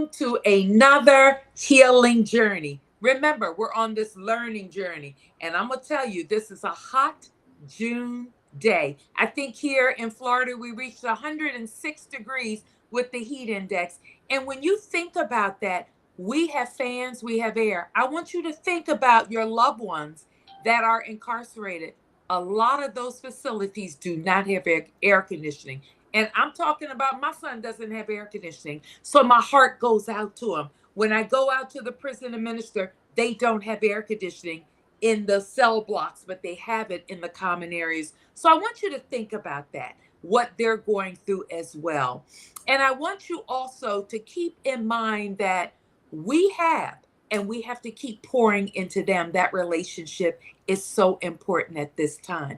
welcome to another healing journey. Remember, we're on this learning journey, and I'm going to tell you, this is a hot June day. I think here in Florida, we reached 106 degrees with the heat index. And when you think about that, we have fans, we have air. I want you to think about your loved ones that are incarcerated. A lot of those facilities do not have air conditioning. And I'm talking about my son doesn't have air conditioning. So my heart goes out to him. When I go out to the prison to minister, they don't have air conditioning in the cell blocks, but they have it in the common areas. So I want you to think about that, what they're going through as well. And I want you also to keep in mind that we have, and we have to keep pouring into them. That relationship is so important at this time.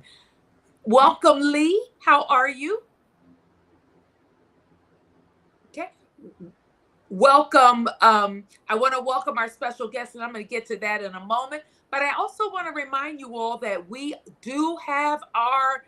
Welcome, Lee. How are you? Okay. Welcome. I want to welcome our special guest, and I'm going to get to that in a moment. But I also want to remind you all that we do have our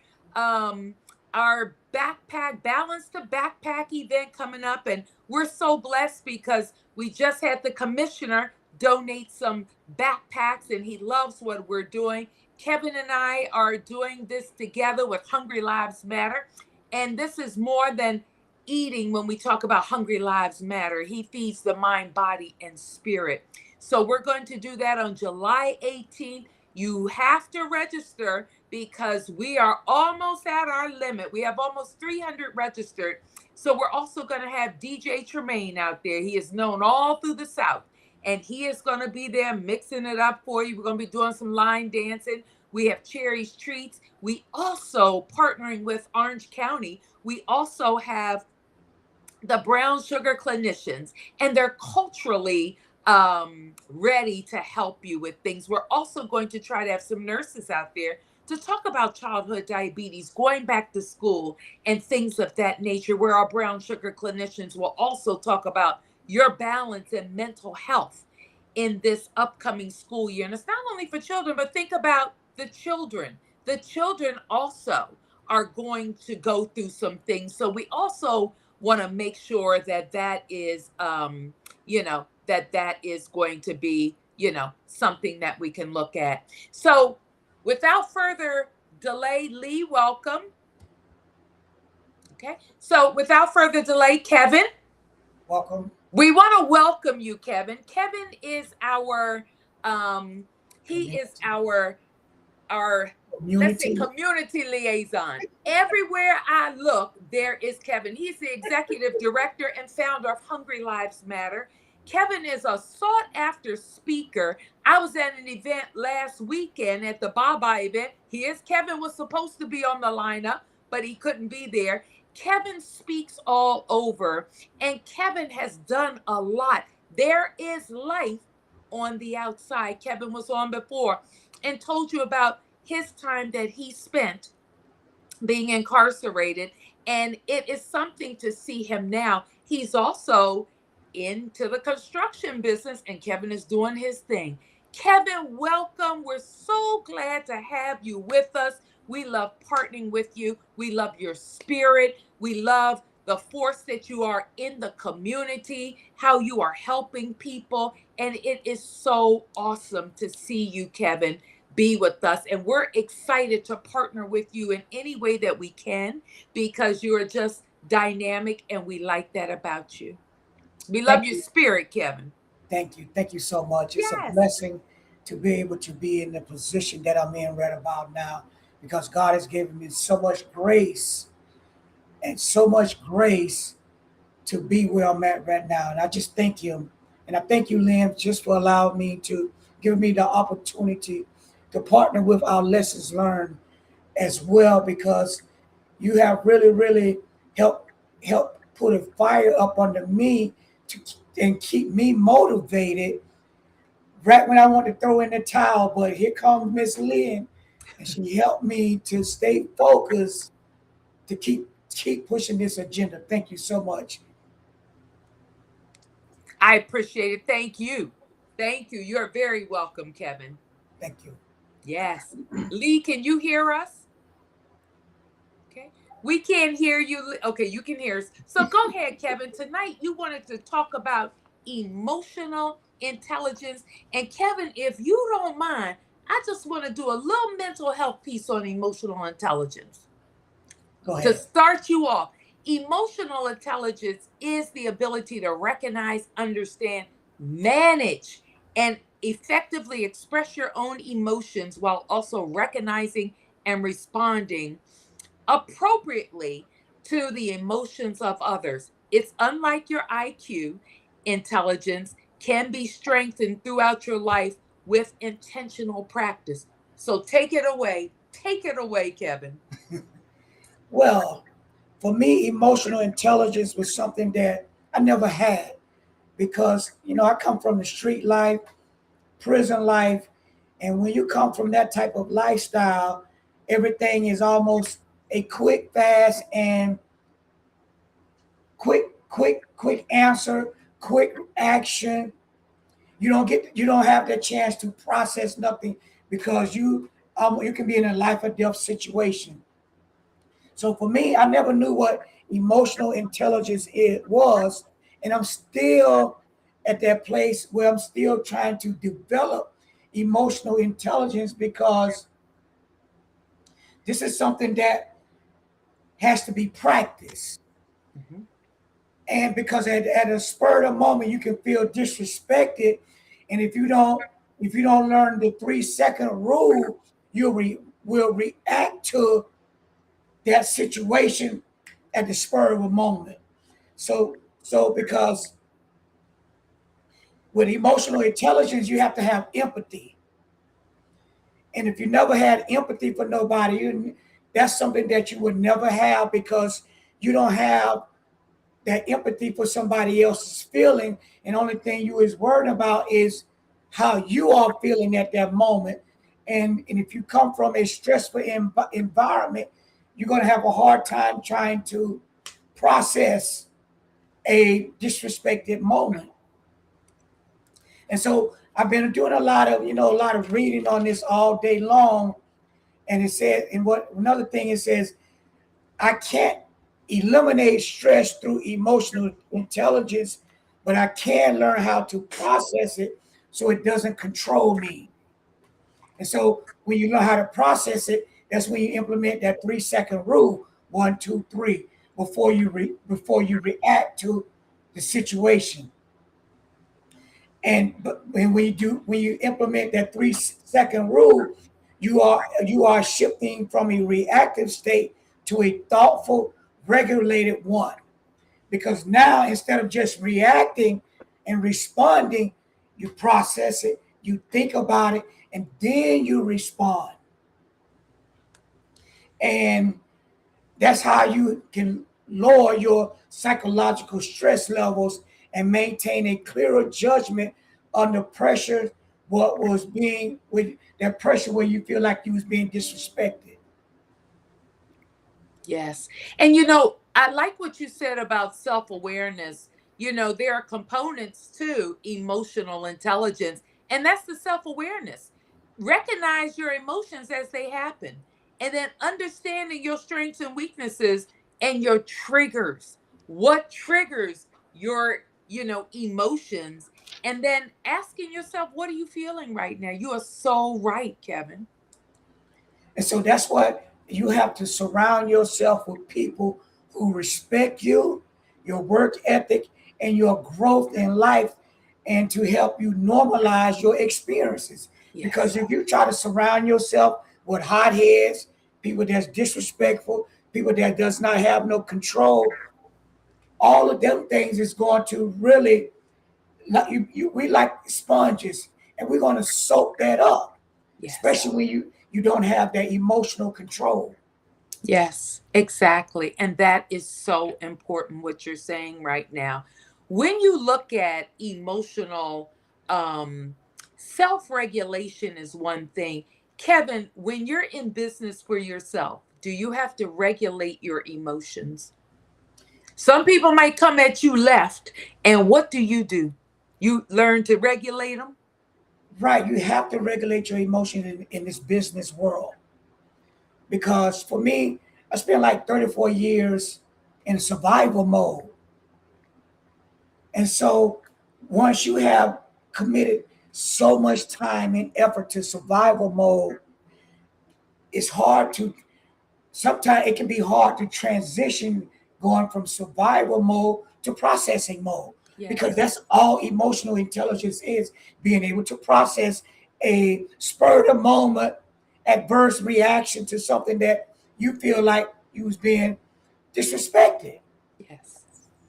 backpack balance to backpack event coming up, and we're so blessed because we just had the commissioner donate some backpacks, and he loves what we're doing. Kevin and I are doing this together with Hungry Lives Matter, and this is more than eating. When we talk about Hungry Lives Matter, he feeds the mind, body, and spirit. So we're going to do that on July 18th. You have to register because we are almost at our limit. We have almost 300 registered. So we're also going to have DJ Tremaine out there. He is known all through the South, and he is going to be there mixing it up for you. We're going to be doing some line dancing. We have Cherry's Treats. We also, partnering with Orange County, we also have the brown sugar clinicians, and they're culturally ready to help you with things. We're also going to try to have some nurses out there to talk about childhood diabetes, going back to school, and things of that nature, where our brown sugar clinicians will also talk about your balance and mental health in this upcoming school year. And it's not only for children, but think about the children. The children also are going to go through some things. So we also want to make sure that that is, that is going to be, something that we can look at. So without further delay, Lee, welcome. Okay. So without further delay, Kevin. Welcome. We want to welcome you, Kevin. Kevin is our, let's say, community liaison. Everywhere I look, there is Kevin. He's the executive director and founder of Hungry Lives Matter. Kevin is a sought after speaker. I was at an event last weekend at the Baba event. Kevin was supposed to be on the lineup, but he couldn't be there. Kevin speaks all over, and Kevin has done a lot. There is life on the outside. Kevin was on before and told you about his time that he spent being incarcerated, and it is something to see him now. He's also into the construction business, and Kevin is doing his thing. Kevin, welcome. We're so glad to have you with us. We love partnering with you. We love your spirit. We love the force that you are in the community, how you are helping people. And it is so awesome to see you, Kevin, be with us. And we're excited to partner with you in any way that we can, because you are just dynamic, and we like that about you. We love your spirit, Kevin. Thank you. Thank you so much. It's Yes. a blessing to be able to be in the position that I'm in right about now, because God has given me so much grace and so much grace to be where I'm at right now. And I just thank Him. And I thank you, Lynn, just for allowing me to give me the opportunity to partner with our lessons learned as well, because you have really, really helped put a fire up under me to and keep me motivated right when I want to throw in the towel. But here comes Miss Lynn, and she helped me to stay focused to keep pushing this agenda. Thank you so much. I appreciate it. Thank you. Thank you. You're very welcome, Kevin. Thank you. Yes. Lee, can you hear us? Okay. We can't hear you. Okay, you can hear us. So go ahead, Kevin. Tonight you wanted to talk about emotional intelligence. And Kevin, if you don't mind, I just want to do a little mental health piece on emotional intelligence. Go To ahead. start you off, emotional intelligence is the ability to recognize, understand, manage, and effectively express your own emotions while also recognizing and responding appropriately to the emotions of others. It's unlike your IQ. Intelligence can be strengthened throughout your life with intentional practice. So take it away. Take it away, Kevin. Well, for me, emotional intelligence was something that I never had because, I come from the street life, prison life. And when you come from that type of lifestyle, everything is almost a quick, fast, and quick answer, quick action. You don't have the chance to process nothing because you can be in a life or death situation. So for me, I never knew what emotional intelligence it was, and I'm still at that place where I'm still trying to develop emotional intelligence because this is something that has to be practiced. Mhm. And because at a spur of the moment you can feel disrespected, and if you don't learn the 3 second rule, will react to that situation at the spur of a moment. So because with emotional intelligence, you have to have empathy. And if you never had empathy for nobody, that's something that you would never have because you don't have that empathy for somebody else's feeling. And the only thing you is worried about is how you are feeling at that moment. And if you come from a stressful environment, you're going to have a hard time trying to process a disrespected moment. And so I've been doing a lot of reading on this all day long. And it said, and what another thing it says, I can't eliminate stress through emotional intelligence, but I can learn how to process it so it doesn't control me. And so when you learn how to process it, that's when you implement that 3 second rule: 1, 2, 3, before you react to the situation. And when you implement that 3 second rule, you are shifting from a reactive state to a thoughtful, regulated one. Because now instead of just reacting and responding, you process it, you think about it, and then you respond. And that's how you can lower your psychological stress levels and maintain a clearer judgment under pressure. What was being with that pressure where you feel like you was being disrespected. Yes. And I like what you said about self awareness. There are components to emotional intelligence, and that's the self awareness. Recognize your emotions as they happen, and then understanding your strengths and weaknesses and your triggers. What triggers your, emotions? And then asking yourself, what are you feeling right now? You are so right, Kevin. And so that's what you have to surround yourself with people who respect you, your work ethic, and your growth in life, and to help you normalize your experiences. Because Yes. if you try to surround yourself with hotheads, people that's disrespectful, people that does not have no control, all of them things is going to really we like sponges, and we're going to soak that up, Yes. especially when you don't have that emotional control. Yes, exactly. And that is so important what you're saying right now. When you look at emotional self-regulation is one thing. Kevin, when you're in business for yourself, do you have to regulate your emotions? Some people might come at you left, and what do? You learn to regulate them? Right, you have to regulate your emotions in this business world because for me, I spent like 34 years in survival mode. And so once you have committed so much time and effort to survival mode, it's hard to, sometimes it can be hard to transition going from survival mode to processing mode, because Yes. that's all emotional intelligence is, being able to process a spur of the moment adverse reaction to something that you feel like you was being disrespected. Yes.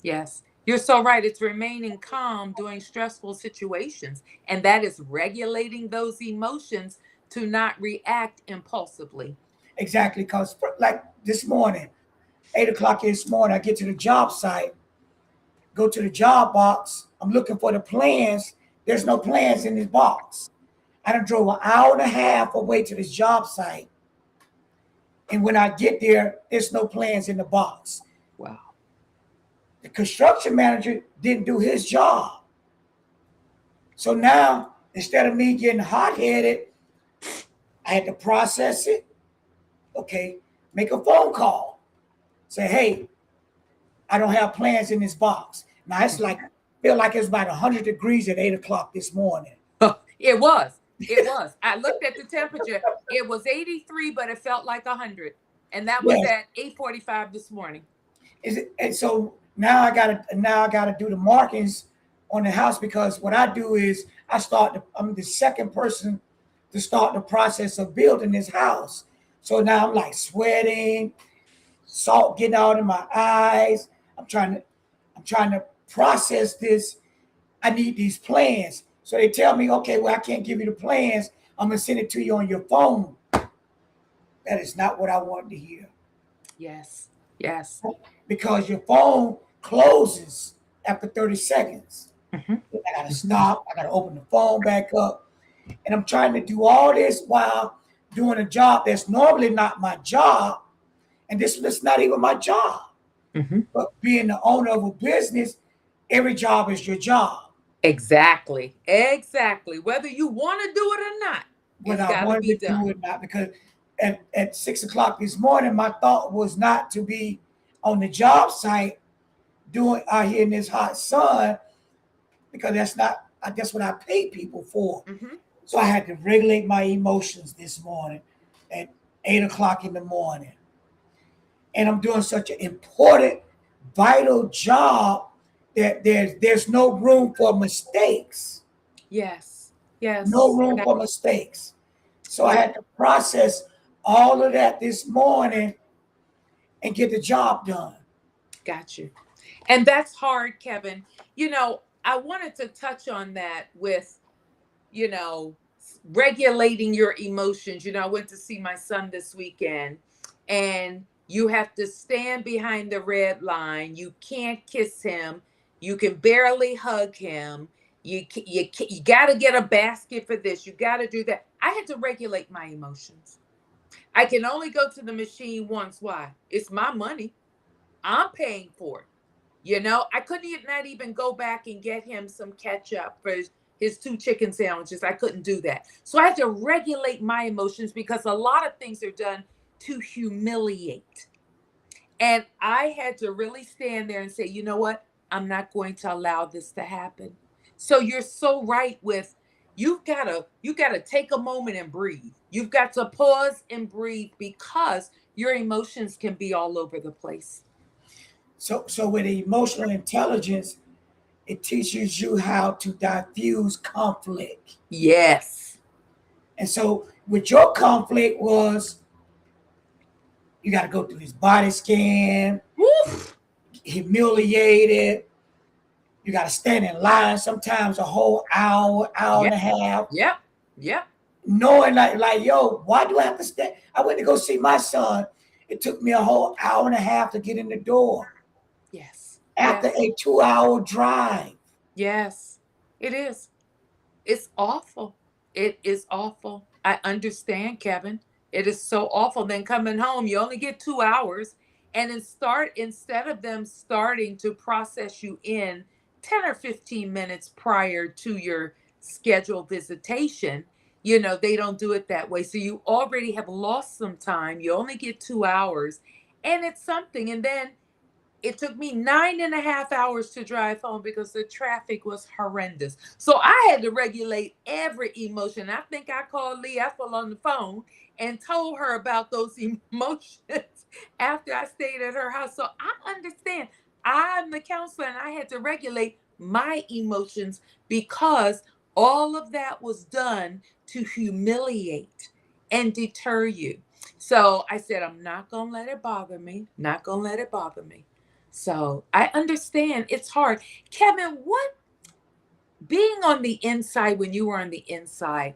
Yes. You're so right. It's remaining calm during stressful situations. And that is regulating those emotions to not react impulsively. Exactly, because like this morning, 8 o'clock this morning, I get to the job site, go to the job box. I'm looking for the plans. There's no plans in this box. I done drove an hour and a half away to this job site. And when I get there, there's no plans in the box. Wow. The construction manager didn't do his job. So now, instead of me getting hot headed, I had to process it. Okay, make a phone call. Say, hey, I don't have plans in this box. Now it's like, feel like it's about 100 degrees at 8 o'clock this morning. It was. It was. I looked at the temperature. It was 83, but it felt like 100. And that was Yes. at 8:45 this morning. Is it, and so now I gotta do the markings on the house, because what I do is I'm the second person to start the process of building this house. So now I'm like sweating, salt getting out in my eyes. I'm trying to process this. I need these plans. So they tell me, okay, well, I can't give you the plans. I'm gonna send it to you on your phone. That is not what I wanted to hear, Yes. Yes. because your phone closes after 30 seconds. Hmm. I gotta stop. I gotta open the phone back up, and I'm trying to do all this while doing a job that's normally not my job, and this is not even my job. Hmm. But being the owner of a business, every job is your job. Exactly. Exactly. Whether you want to do it or not, Whether it's I got to wanted be to done. do it or not, because at 6 o'clock this morning, my thought was not to be on the job site doing out here in this hot sun, because that's what I pay people for. Hmm. So I had to regulate my emotions this morning at 8 o'clock in the morning. And I'm doing such an important, vital job that there's no room for mistakes. Yes. No Yes. room for mistakes. So I Yeah. had to process all of that this morning and get the job done. Got you. And that's hard, Kevin. I wanted to touch on that with, regulating your emotions. I went to see my son this weekend, and you have to stand behind the red line. You can't kiss him. You can barely hug him. You got to get a basket for this. You got to do that. I had to regulate my emotions. I can only go to the machine once. Why? It's my money. I'm paying for it. I couldn't not even go back and get him some ketchup for his two chicken sandwiches. I couldn't do that. So I had to regulate my emotions, because a lot of things are done to humiliate. And I had to really stand there and say, you know what? I'm not going to allow this to happen. So you're so right with, you gotta take a moment and breathe. You've got to pause and breathe, because your emotions can be all over the place. So with emotional intelligence, it teaches you how to diffuse conflict. Yes. And so with your conflict was, you got to go through this body scan, Woof. humiliated. You got to stand in line sometimes a whole hour, hour and Yep. a half, Yep. Yep. knowing like, yo, why do I have to stand? I went to go see my son. It took me a whole hour and a half to get in the door Yes. after Yes. a 2 hour drive. Yes. It is. It's awful. It is awful. I understand, Kevin. It is so awful. Then coming home, you only get 2 hours. And instead of them starting to process you in 10 or 15 minutes prior to your scheduled visitation, they don't do it that way. So you already have lost some time. You only get 2 hours. And it's something. And then It took me 9.5 hours to drive home because the traffic was horrendous. So I had to regulate every emotion. I think I called Lee Ethel on the phone and told her about those emotions after I stayed at her house. So I understand. I'm the counselor and I had to regulate my emotions because all of that was done to humiliate and deter you. So I said, I'm not going to let it bother me. Not going to let it bother me. So I understand it's hard. Kevin, what being on the inside, when you were on the inside,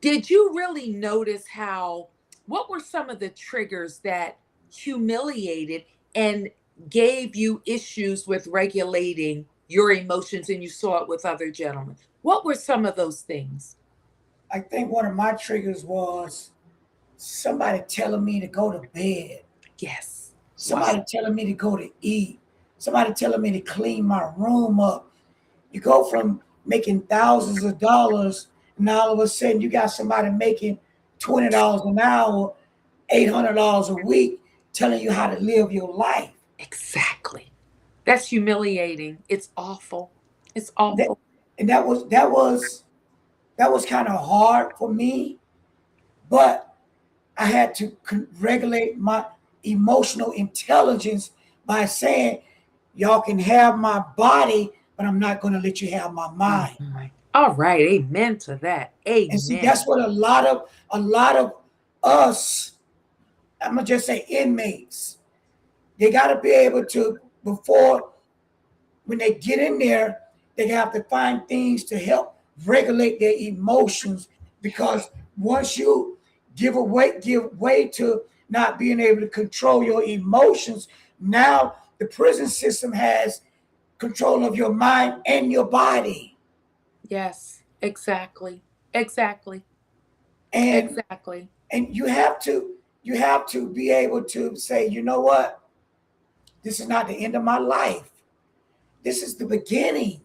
did you really notice what were some of the triggers that humiliated and gave you issues with regulating your emotions and you saw it with other gentlemen? What were some of those things? I think one of my triggers was somebody telling me to go to bed, Yes. Wow. somebody telling me to go to eat, somebody telling me to clean my room up. You go from making thousands of dollars, and all of a sudden you got somebody making $20 an hour, $800 a week, telling you how to live your life. Exactly. That's humiliating. It's awful. It's That, awful. and that was kind of hard for me, but I had to regulate my emotional intelligence by saying, y'all can have my body, but I'm not going to let you have my Oh mind. my. All right. Amen to that. And see, Amen. that's what a lot of us, I'm gonna just say inmates, they got to be able to, before, when they get in there, they have to find things to help regulate their emotions, because once you give way to not being able to control your emotions, now the prison system has control of your mind and your body. Yes. Exactly. Exactly. and Exactly. and you have to be able to say, you know what, this is not the end of my life, this is the beginning.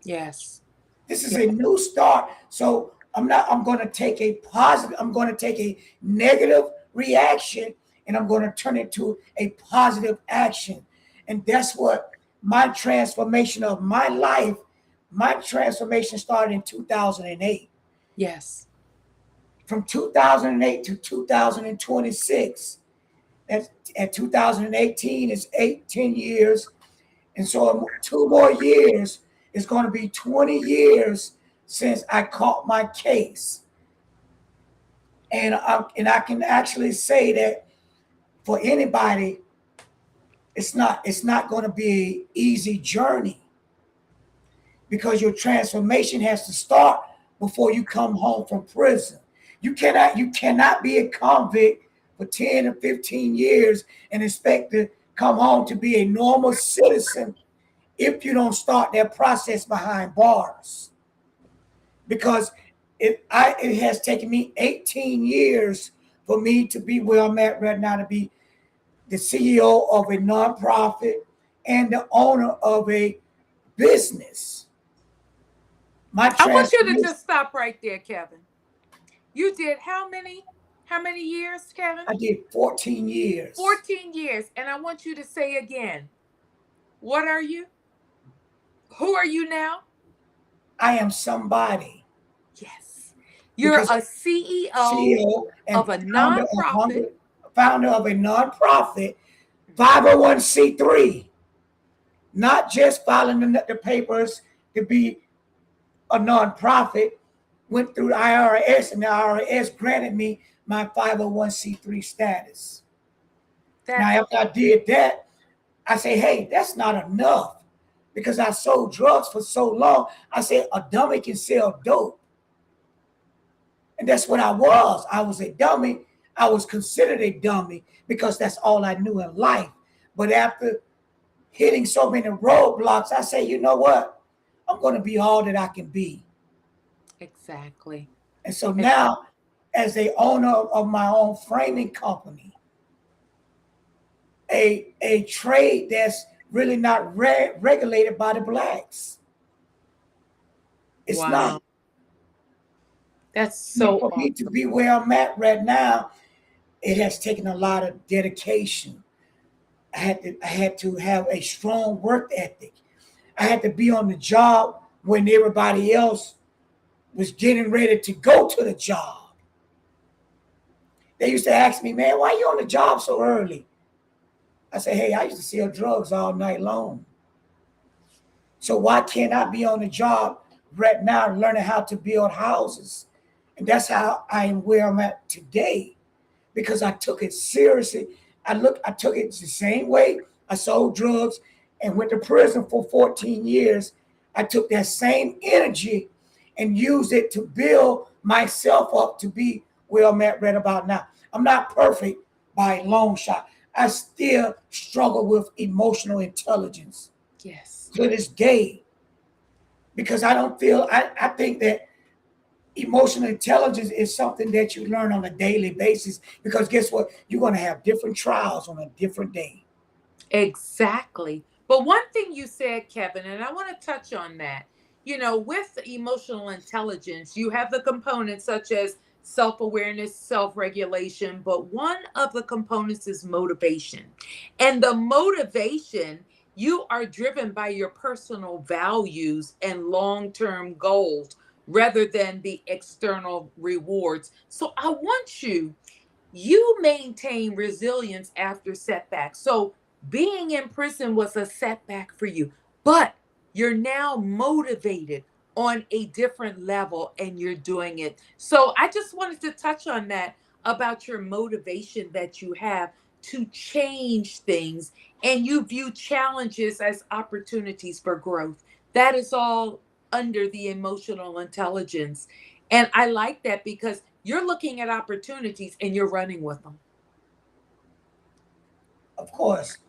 Yes. This is Yeah. a new start. So I'm going to take a positive, I'm going to take a negative reaction, and I'm going to turn it to a positive action. And that's what my transformation of my transformation started in 2008. Yes. From 2008 to 2026. At 2018 is 10 years. And so 2 more years is going to be 20 years since I caught my case. And I can actually say that for anybody, it's not going to be an easy journey, because your transformation has to start before you come home from prison. You cannot be a convict for 10 or 15 years and expect to come home to be a normal citizen if you don't start that process behind bars. Because it has taken me 18 years for me to be where I'm at right now, to be the CEO of a nonprofit and the owner of a business. My I want you to transformation, just stop right there, Kevin. You did how many years, Kevin? I did 14 years. 14 years. And I want you to say again, what are you? Who are you now? I am somebody, Yes. You're because a CEO CEO and of a nonprofit. founder of a nonprofit, 501c3, not just filing the papers to be a nonprofit, went through the IRS, and the IRS granted me my 501c3 status. Now, That's after I did that, I say, hey, that's not enough, because I sold drugs for so long. I said, a dummy can sell dope. And that's what I was. I was a dummy. I was considered a dummy because that's all I knew in life. But after hitting so many roadblocks, I say, you know what? I'm going to be all that I can be. exactly. And so Ex- now, as the owner of my own framing company, a trade that's really not regulated by the blacks. It's not. Wow. That's I mean, so for me to awesome. be where I'm at right now, it has taken a lot of dedication. I had to have a strong work ethic. I had to be on the job when everybody else was getting ready to go to the job. They used to ask me, man, why you on the job so early? I said, hey, I used to sell drugs all night long. So why can't I be on the job right now learning how to build houses? And that's how I am where I'm at today, because I took it seriously. I took it the same way I sold drugs and went to prison for 14 years. I took that same energy and used it to build myself up to be where I'm at right about now. I'm not perfect by a long shot. I still struggle with emotional intelligence Yes. to this day, because I think that emotional intelligence is something that you learn on a daily basis, because guess what? You're going to have different trials on a different day. Exactly. But one thing you said, Kevin, and I want to touch on that. With emotional intelligence, you have the components such as self awareness, self regulation, but one of the components is motivation. And the motivation, you are driven by your personal values and long term goals rather than the external rewards. So I want you maintain resilience after setbacks. So being in prison was a setback for you, but you're now motivated on a different level and you're doing it. So I just wanted to touch on that about your motivation that you have to change things, and you view challenges as opportunities for growth. That is all under the emotional intelligence. And I like that because you're looking at opportunities and you're running with them. Of course.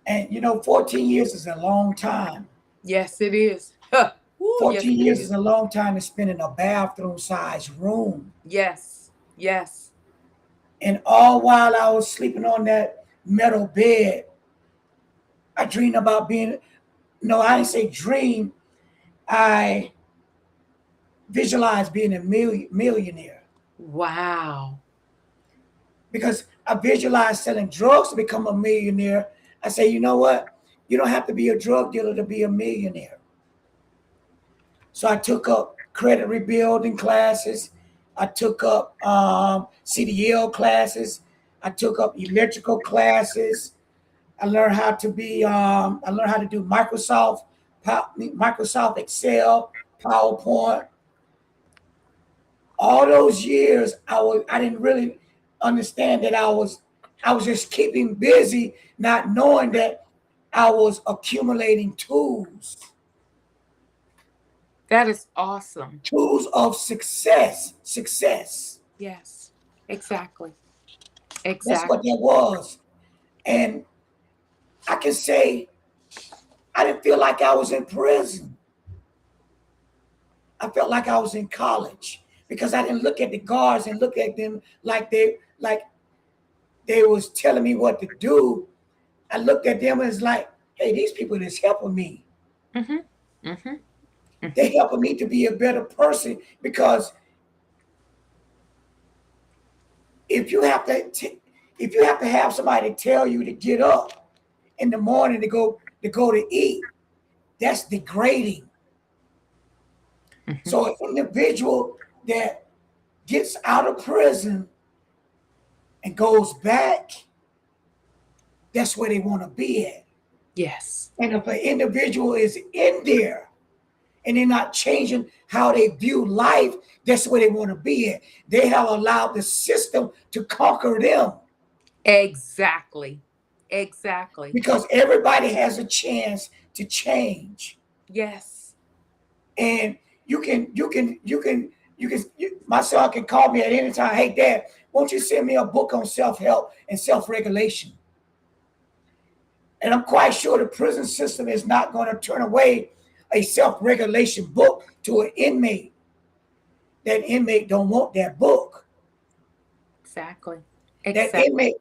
And 14 years is a long time. Yes, it is. Huh. Ooh, yes, 14 it years is is. a long time to spend in a bathroom sized room. Yes, yes. And all while I was sleeping on that metal bed, I dreamed about being, no, I didn't say dream, I visualized being a millionaire, Wow. because I visualized selling drugs to become a millionaire. I say, you know what? You don't have to be a drug dealer to be a millionaire. So I took up credit rebuilding classes. I took up CDL classes. I took up electrical classes. I learned how to be. I learned how to do Microsoft Excel, PowerPoint. All those years, I didn't really understand that I was just keeping busy, not knowing that I was accumulating That is awesome. tools of success. Yes, exactly. That's what Exactly. that was. And I can say I didn't feel like I was in prison. I felt like I was in college, because I didn't look at the guards and look at them like they was telling me what to do. I looked at them as like, hey, these people is helping me. Mm-hmm. Mm-hmm. Mm-hmm. They're helping me to be a better person, because if you have if you have to have somebody tell you to get up in the morning to go to eat, that's degrading. Mm-hmm. So an individual that gets out of prison and goes back, that's where they want to be at. Yes. And if an individual is in there and they're not changing how they view life, that's where they want to be at. They have allowed the system to conquer them, Exactly. Exactly. because everybody has a chance to change. Yes. And my son can call me at any time. Hey, Dad, won't you send me a book on self-help and self-regulation? And I'm quite sure the prison system is not going to turn away a self-regulation book to an inmate. That inmate don't want that book. Exactly. That Exactly.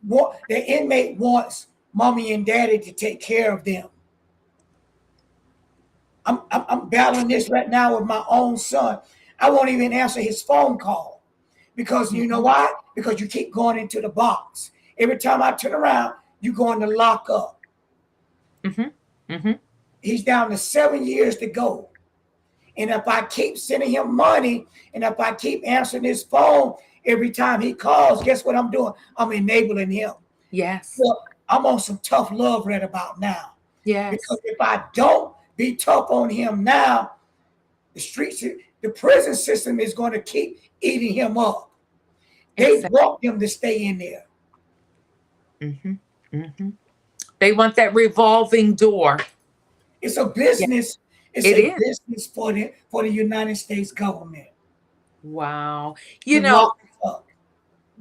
inmate wants mommy and daddy to take care of them. I'm battling this right now with my own son. I won't even answer his phone call, because you know Mm-hmm. why? Because you keep going into the box. Every time I turn around, you're going to lock up. Mm-hmm. Mm-hmm. He's down to 7 years to go. And if I keep sending him money, and if I keep answering his phone every time he calls, guess what I'm doing? I'm enabling him. Yes. Well, I'm on some tough love right about now. Because Yes. if I don't be tough on him now, the streets, the prison system is going to keep eating him up. They Exactly. want him to stay in there. Mm-hmm. Mm-hmm. They want that revolving door. It's a Yeah, business. It's it a is. business for the United States government Wow. to You know, lock us up.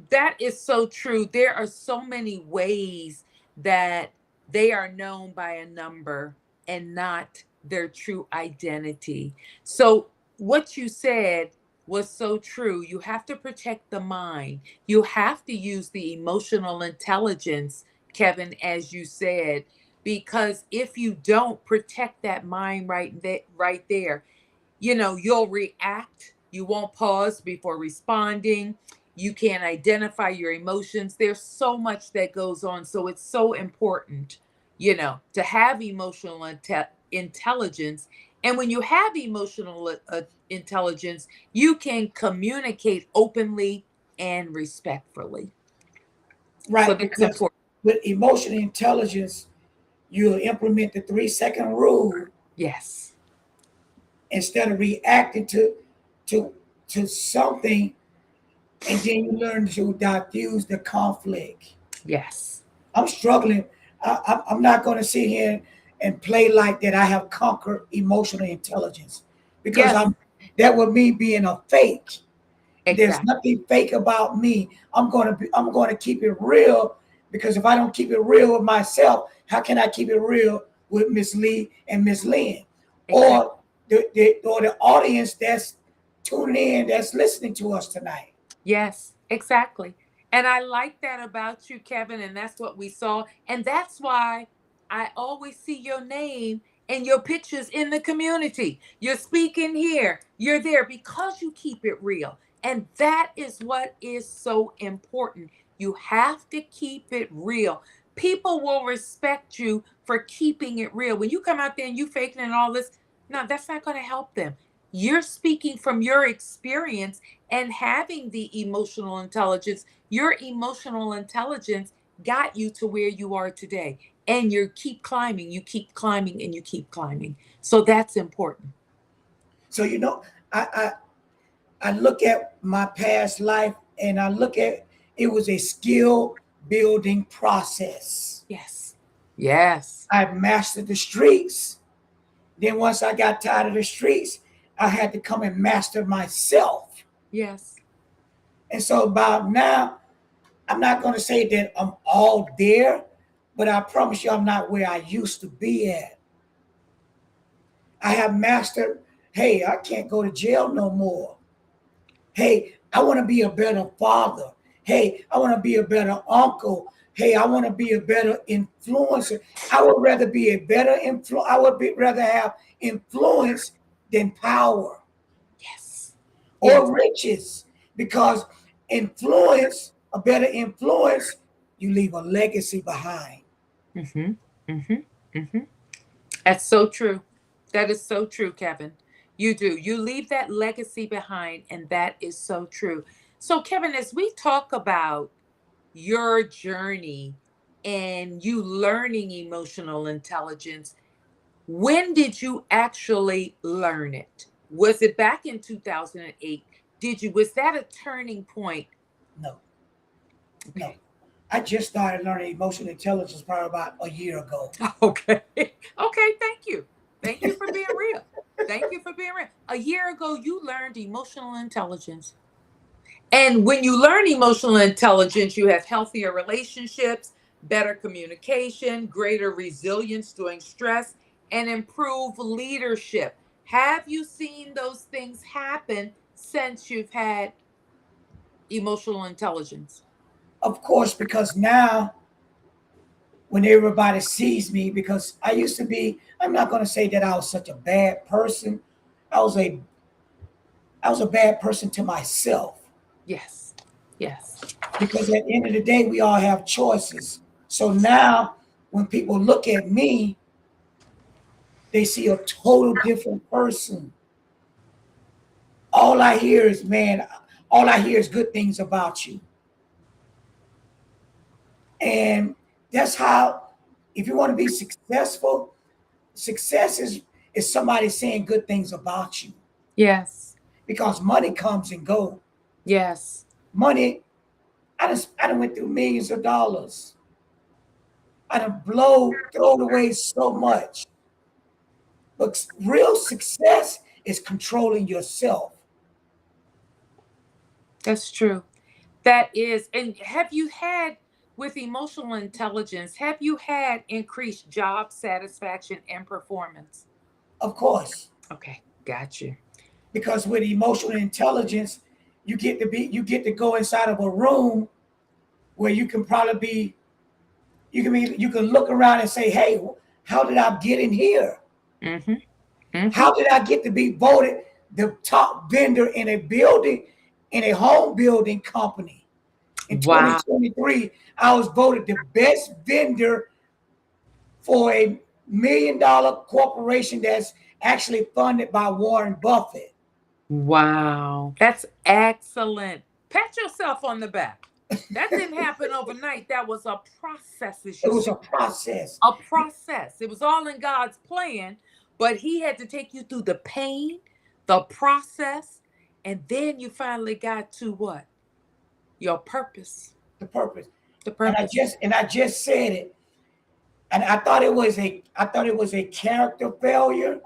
that is so true. There are so many ways that they are known by a number and not their true identity. So, what you said was so true. You have to protect the mind, you have to use the emotional intelligence, Kevin, as you said, because if you don't protect that mind right there, you'll react. You won't pause before responding. You can't identify your emotions. There's so much that goes on. So it's so important, to have emotional intelligence. And when you have emotional intelligence, you can communicate openly and respectfully. So Right, that's because important. with emotional intelligence, you implement the 3-second rule Yes. instead of reacting to to something, and then you learn to diffuse the conflict. Yes. I'm struggling. I'm not going to sit here and play like that. I have conquered emotional intelligence because Yes. I'm that would me being a fake. There's Exactly. nothing fake about me. I'm going to keep it real, because if I don't keep it real with myself, how can I keep it real with Miss Lee and Miss Lynn, Exactly. or the audience that's tuning in, that's listening to us tonight? Yes, exactly. And I like that about you, Kevin. And that's what we saw. And that's why I always see your name and your pictures in the community. You're speaking here, you're there because you keep it real. And that is what is so important. You have to keep it real. People will respect you for keeping it real. When you come out there and you faking and all this, no, that's not going to help them. You're speaking from your experience and having the emotional intelligence. Your emotional intelligence got you to where you are today. And you keep climbing, you keep climbing, and you keep climbing. So that's important. So I look at my past life, and I look at it was a skill building process. Yes. Yes. I mastered the streets. Then once I got tired of the streets, I had to come and master myself. Yes. And so about now, I'm not going to say that I'm all there, but I promise you I'm not where I used to be at. I have mastered, hey, I can't go to jail no more. Hey, I want to be a better father. Hey, I want to be a better uncle. Hey, I want to be a better influencer. I would rather be a better influence. Rather have influence than power Yes. Yes. or riches, because influence, a better influence, you leave a legacy behind. Mm-hmm. Mm-hmm. Mm-hmm. That's so true. That is so true, Kevin. You do. You leave that legacy behind, and that is so true. So, Kevin, as we talk about your journey and you learning emotional intelligence, when did you actually learn it? Was it back in 2008? Was that a turning point? No, no. Okay. I just started learning emotional intelligence probably about a year ago. Okay. Okay. Thank you. Thank you for being real. Thank you for being real. A year ago, you learned emotional intelligence. And when you learn emotional intelligence, you have healthier relationships, better communication, greater resilience during stress, and improved leadership. Have you seen those things happen since you've had emotional intelligence? Of course, because now when everybody sees me, because I used to be, I'm not going to say that I was such a bad person. I was a I was a bad person to myself, Yes. Yes. because at the end of the day we all have choices. So now when people look at me, they see a total different person. All I hear is, man, all I hear is good things about you. And that's how, if you want to be successful, success is somebody saying good things about you. Yes. Because money comes and go. Yes. Money, I done went through millions of dollars. I done thrown away so much. But real success is controlling yourself. That's true. That is. And have you had, with emotional intelligence, have you had increased job satisfaction and performance? Of course. Okay, got you. Because with emotional intelligence, you get to go inside of a room where you can probably be you can look around and say, hey, how did I get in here? Mm-hmm. Mm-hmm. How did I get to be voted the top vendor in a building, in a home building company? In Wow. 2023, I was voted the best vendor for a $1 million corporation that's actually funded by Warren Buffett. Wow. That's excellent. Pat yourself on the back. That didn't happen overnight. That was a process, as It you was said. a process. A process. It was all in God's plan, but He had to take you through the pain, the process, and then you finally got to what? Your purpose. The purpose. The And I purpose. just and I just said it. And I thought it was a character failure.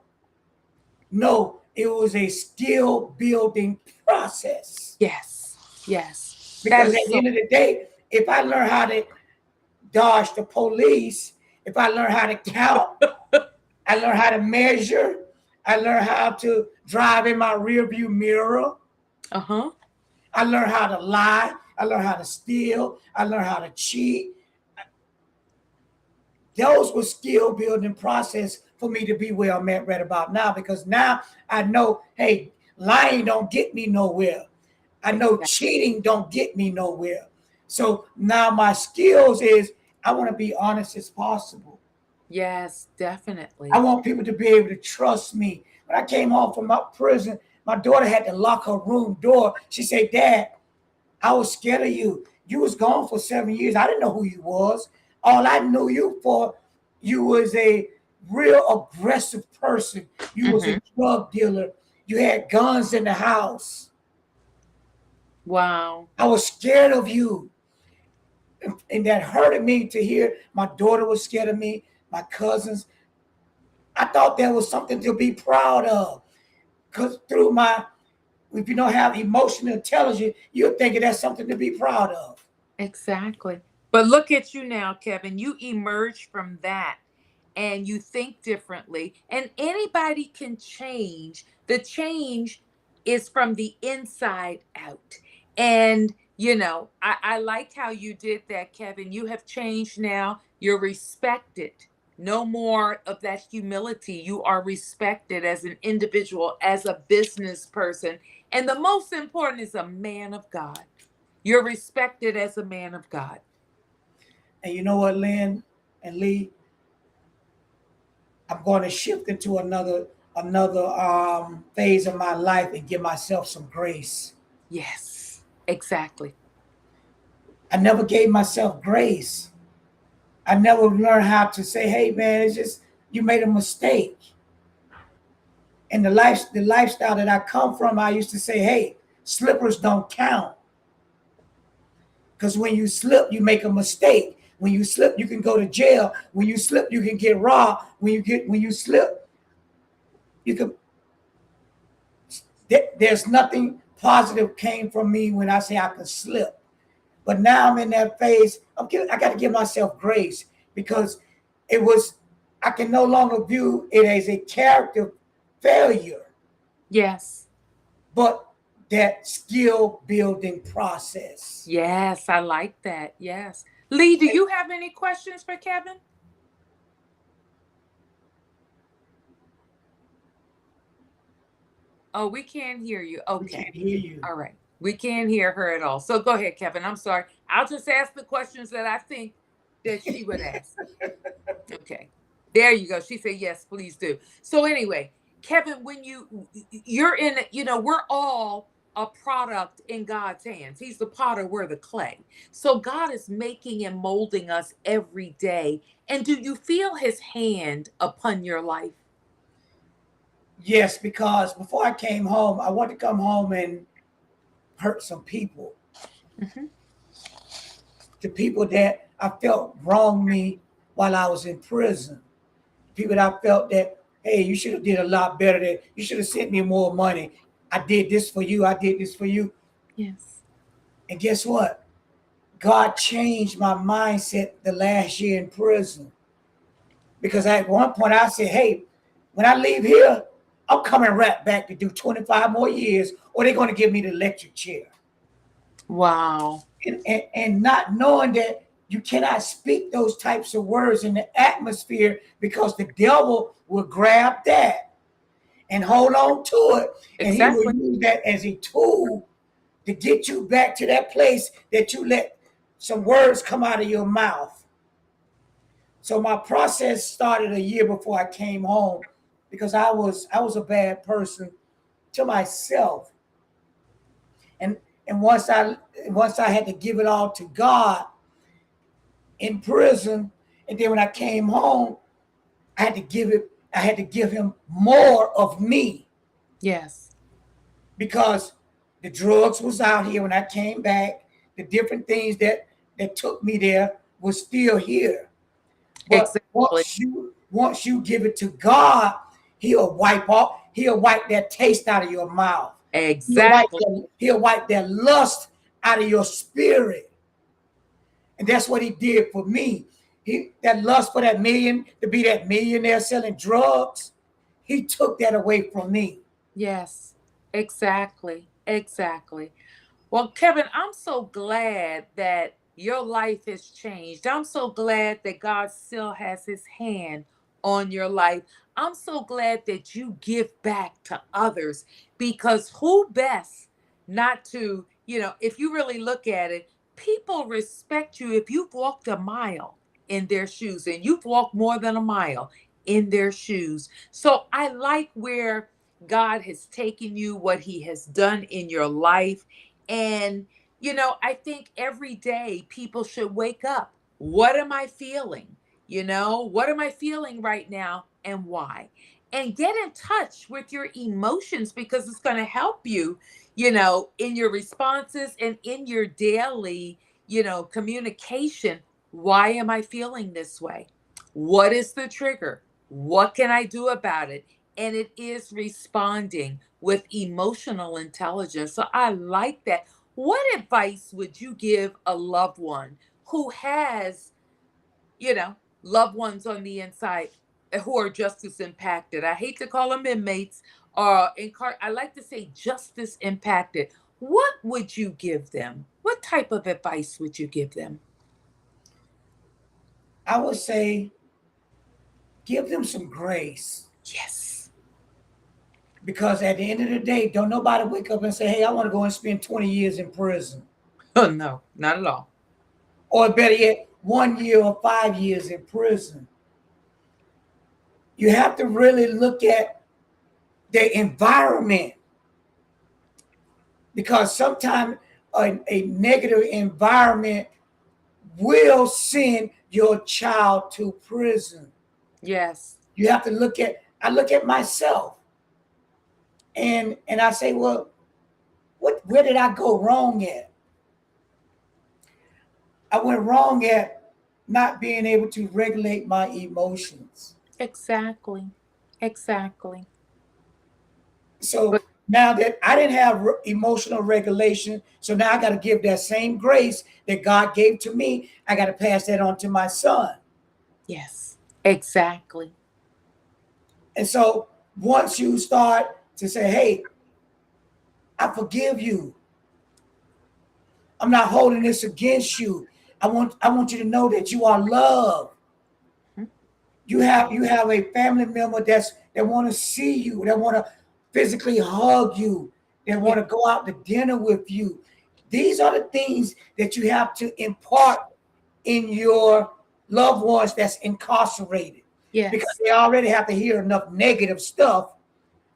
No, it was a skill building process. Yes. Yes. That Because is at the so. end of the day, if I learn how to dodge the police, if I learn how to count, I learn how to measure, I learn how to drive in my rearview mirror, Uh-huh. I learn how to lie, I learn how to steal, I learn how to cheat. Those were skill building process for me to be where I'm at right about now, because now I know, hey, lying don't get me nowhere. I know cheating don't get me nowhere. So now my skills is I want to be honest as possible. Yes, I definitely. want people to be able to trust me. When I came home from my prison, my daughter had to lock her room door. She said, Dad, I was scared of you. You was gone for 7 years. I didn't know who you was. All I knew you for, you was a real aggressive person. You was Mm-hmm. a drug dealer. You had guns in the house. Wow. I was scared of you. And that hurted me to hear my daughter was scared of me, my cousins. I thought that was something to be proud of. Because through my, if you don't have emotional intelligence, you're thinking that's something to be proud of. Exactly. But look at you now, Kevin. You emerge from that and you think differently. And anybody can change. The change is from the inside out. And, I like how you did that, Kevin. You have changed now. You're respected. No more of that humility. You are respected as an individual, as a business person. And the most important is a man of God. You're respected as a man of God. And you know what, Lynn and Lee, I'm going to shift into another phase of my life and give myself some grace. Yes, exactly. I never gave myself grace. I never learned how to say, "Hey, man, it's just you made a mistake." And the lifestyle that I come from, I used to say, "Hey, slippers don't count because when you slip, you make a mistake. When you slip, you can go to jail. When you slip, you can get robbed. When you slip, you can." There's nothing positive came from me when I say I could slip. But now I'm in that phase. I got to give myself grace because it was. I can no longer view it as a character failure, Yes. but that skill building process. Yes, I like that. Yes. Lee, do you have any questions for Kevin? Oh, we can't hear you. We Okay. can't hear you. All right. We can't hear her at all. So go ahead, Kevin. I'm sorry. I'll just ask the questions that I think that she would ask. Okay. There you go. She said, yes, please do. So anyway, Kevin, when you're in, we're all a product in God's hands. He's the potter, we're the clay. So God is making and molding us every day. And do you feel his hand upon your life? Yes, because before I came home, I wanted to come home and hurt some people. Hmm. The people that I felt wronged me while I was in prison. People that I felt that, hey, you should have did a lot better. That you should have sent me more money. I did this for you. I did this for you. Yes. And guess what? God changed my mindset the last year in prison. Because at one point I said, hey, when I leave here, I'm coming right back to do 25 more years, or they're going to give me the electric chair. Wow. And not knowing that you cannot speak those types of words in the atmosphere because the devil will grab that and hold on to it. And he will Exactly. use that as a tool to get you back to that place that you let some words come out of your mouth. So my process started a year before I came home because I was a bad person to myself. And and once I had to give it all to God in prison, and then when I came home, I had to give him more of me Yes. because the drugs was out here when I came back. The different things that took me there was still here. But Exactly. once you give it to God, he'll wipe that taste out of your mouth. Exactly. He'll wipe that lust out of your spirit. And that's what he did for me. That lust for that million, to be that millionaire selling drugs, he took that away from me. Yes. Exactly. Exactly. Well, Kevin, I'm so glad that your life has changed. I'm so glad that God still has his hand on your life. I'm so glad that you give back to others because who best not to, if you really look at it, people respect you if you've walked a mile in their shoes and you've walked more than a mile in their shoes. So I like where God has taken you, what he has done in your life. And, I think every day people should wake up. What am I feeling? What am I feeling right now and why? And get in touch with your emotions because it's going to help you, in your responses and in your daily, communication. Why am I feeling this way? What is the trigger? What can I do about it? And it is responding with emotional intelligence. So I like that. What advice would you give a loved one who has, you know, loved ones on the inside who are just as impacted? I hate to call them inmates or I like to say justice impacted. What would you give them? What type of advice would you give them? I would say give them some grace Yes. because at the end of the day, don't nobody wake up and say, hey, I want to go and spend 20 years in prison. Oh, no, not at all. Or better yet, 1 year or 5 years in prison. You have to really look at the environment because sometimes a negative environment will send your child to prison. Yes. You have to I look at myself and I say, well, where did I go wrong at? I went wrong at not being able to regulate my emotions. Exactly. Exactly. So But now that I didn't have emotional regulation, so now I got to give that same grace that God gave to me. I got to pass that on to my son. yes, exactly. And so once you start to say, hey, I forgive you. I'm not holding this against you. I want you to know that you are loved. Mhm. You have a family member that want to see you, that want to physically hug you, that Yeah. want to go out to dinner with you. These are the things that you have to impart in your loved ones that's incarcerated, because Yes. they already have to hear enough negative stuff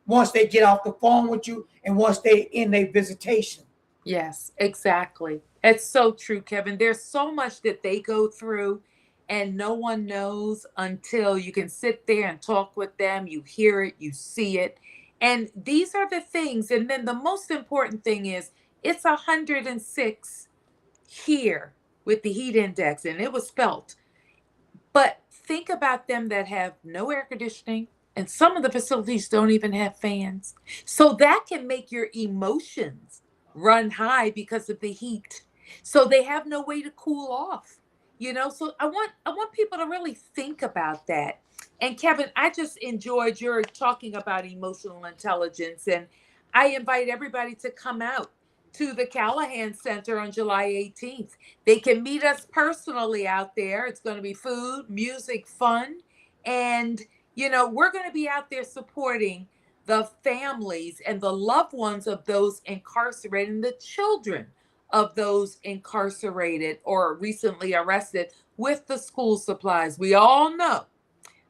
once they get off the phone with you and once they in their visitation. Yes, exactly. It's so true, Kevin. There's so much that they go through, and no one knows until you can sit there and talk with them. You hear it, you see it. And these are the things. And then the most important thing is it's 106 here with the heat index, and it was felt. But think about them that have no air conditioning, and some of the facilities don't even have fans. So that can make your emotions run high because of the heat. So they have no way to cool off. So I want people to really think about that. And Kevin, I just enjoyed your talking about emotional intelligence, and I invite everybody to come out to the Callahan Center on July 18th. They can meet us personally out there. It's going to be food, music, fun. And, we're going to be out there supporting the families and the loved ones of those incarcerated and the children of those incarcerated or recently arrested with the school supplies. We all know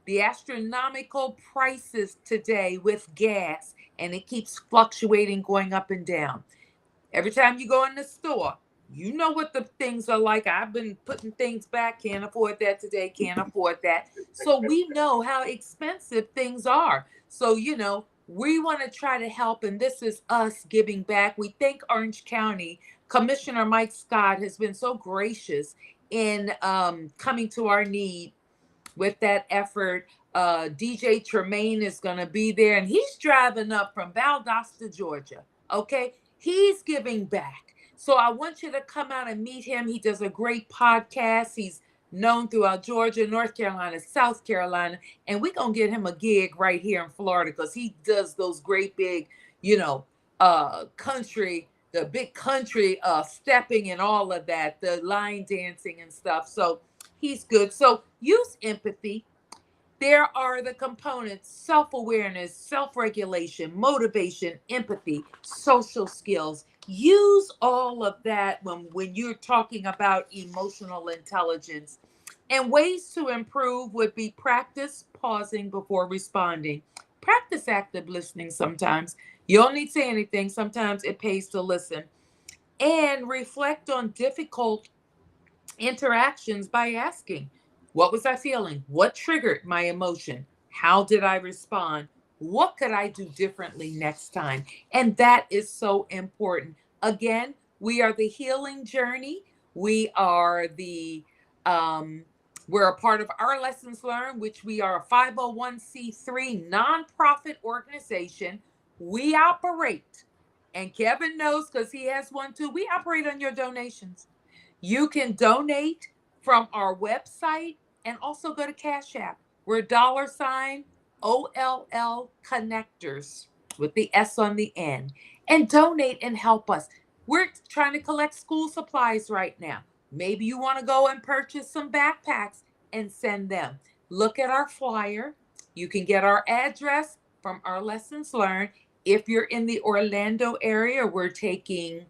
the astronomical prices today with gas, and it keeps fluctuating, going up and down. Every time you go in the store, you know what the things are like. I've been putting things back, can't afford that today, can't afford that. So we know how expensive things are. So, we want to try to help, and this is us giving back. We thank Orange County. Commissioner Mike Scott has been so gracious in coming to our need with that effort. DJ Tremaine is going to be there, and he's driving up from Valdosta, Georgia. Okay. He's giving back. So I want you to come out and meet him. He does a great podcast. He's known throughout Georgia, North Carolina, South Carolina, and we're going to get him a gig right here in Florida because he does those great big, country, the big country stepping and all of that, the line dancing and stuff. So he's good. So use empathy. There are the components: self-awareness, self-regulation, motivation, empathy, social skills. Use all of that when you're talking about emotional intelligence. And ways to improve would be practice pausing before responding. Practice active listening sometimes. You don't need to say anything. Sometimes it pays to listen. And reflect on difficult interactions by asking, what was I feeling? What triggered my emotion? How did I respond? What could I do differently next time? And that is so important. Again, we are the healing journey. We are we're a part of Our Lessons Learned, which we are a 501c3 nonprofit organization. We operate, and Kevin knows because he has one too. We operate on your donations. You can donate from our website and also go to Cash App. We're $ OLL Connectors with the S on the end. And donate and help us. We're trying to collect school supplies right now. Maybe you want to go and purchase some backpacks and send them. Look at our flyer. You can get our address from Our Lessons Learned. If you're in the Orlando area, we're taking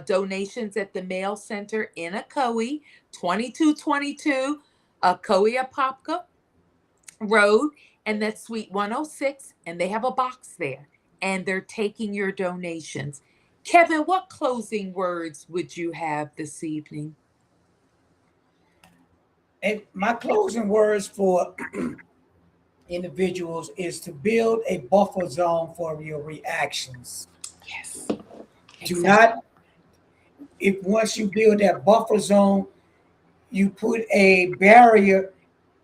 donations at the Mail Center in Ocoee, 2222 Ocoee Apopka Road, and that's Suite 106, and they have a box there, and they're taking your donations. Kevin, what closing words would you have this evening? And my closing words for individuals is to build a buffer zone for your reactions. Yes, Do exactly. not, if once you build that buffer zone, you put a barrier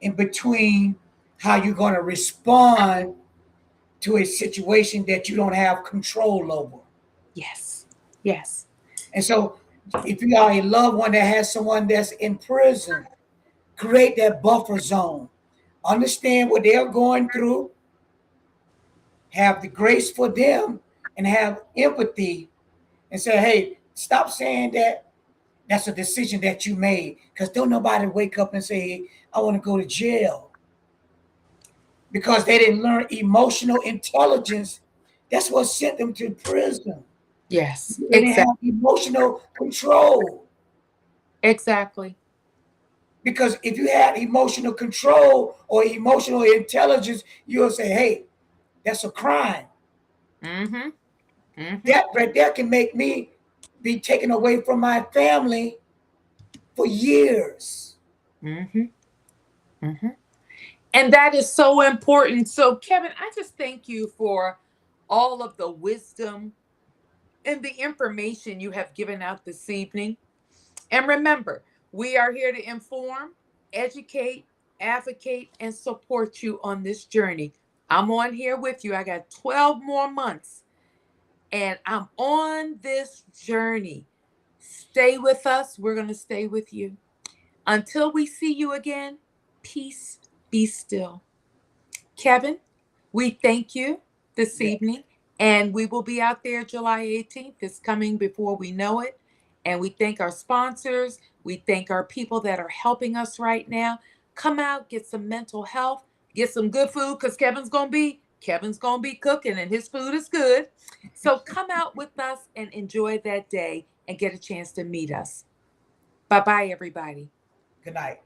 in between how you're going to respond to a situation that you don't have control over. Yes, yes, And so, if you are a loved one that has someone that's in prison, create that buffer zone. Understand what they're going through, have the grace for them, and have empathy and say, hey, stop saying that. That's a decision that you made. Because don't nobody wake up and say, I want to go to jail. Because they didn't learn emotional intelligence. That's what sent them to prison. yes, They didn't exactly, have emotional control. exactly. Because if you had emotional control or emotional intelligence, you'll say, hey, that's a crime. Mm-hmm. Mm-hmm. That right there can make me be taken away from my family for years. Mm-hmm. Mm-hmm. And that is so important. So, Kevin, I just thank you for all of the wisdom and the information you have given out this evening. And remember, we are here to inform, educate, advocate, and support you on this journey. I'm on here with you. I got 12 more months and I'm on this journey. Stay with us. We're going to stay with you. Until we see you again, peace, be still. Kevin, we thank you this Yeah. evening, and we will be out there July 18th. It's coming before we know it. And we thank our sponsors. We thank our people that are helping us right now. Come out, get some mental health, get some good food because Kevin's gonna be cooking and his food is good. So come out with us and enjoy that day and get a chance to meet us. Bye bye, everybody. Good night.